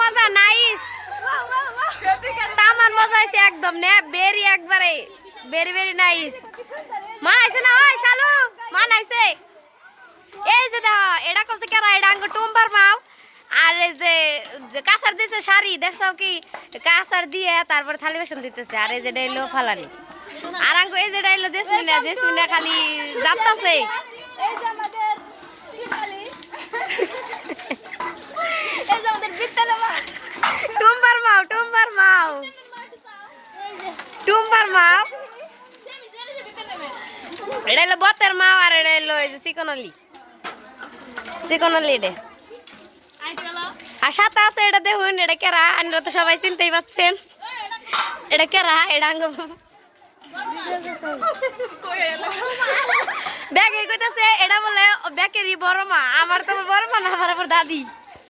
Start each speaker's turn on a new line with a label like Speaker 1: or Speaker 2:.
Speaker 1: মজা নাইস তামান মজা হইছে একদম নে বেরি একবারে বেরি বেরি নাইস মানাইছে না ওই চালু মানাইছে এই যে দাও এটা কইছে কেরা এটা আঙ্গ টুম্বার মাও আর এই যে কাঁচার দিছে শাড়ি দেখছাও কি কাঁচার দিয়ে তারপর থালি বাসন দিতেছে আর এই যে ডাইলো ফালানি আর আঙ্গ এই যে ডাইলো জেসমিনা খালি যাত্তাছে এই যে আমাদের শিখালি এই যে আমাদের বিত্তালে মা টুম্বার মাও এটা হলো বতের মাও আর এটা হলো এই যে চিকনলি রে আর সাথে আছে এটা দেখুন এটা কেরা আপনারা তো সবাই চিনতেই পাচ্ছেন এটা কেরা এটা আঙ্গ ব্যাগে কইতাছে এটা বলে ব্যাকেরই বড় মা আমার তো বড় মা না আমার দাদি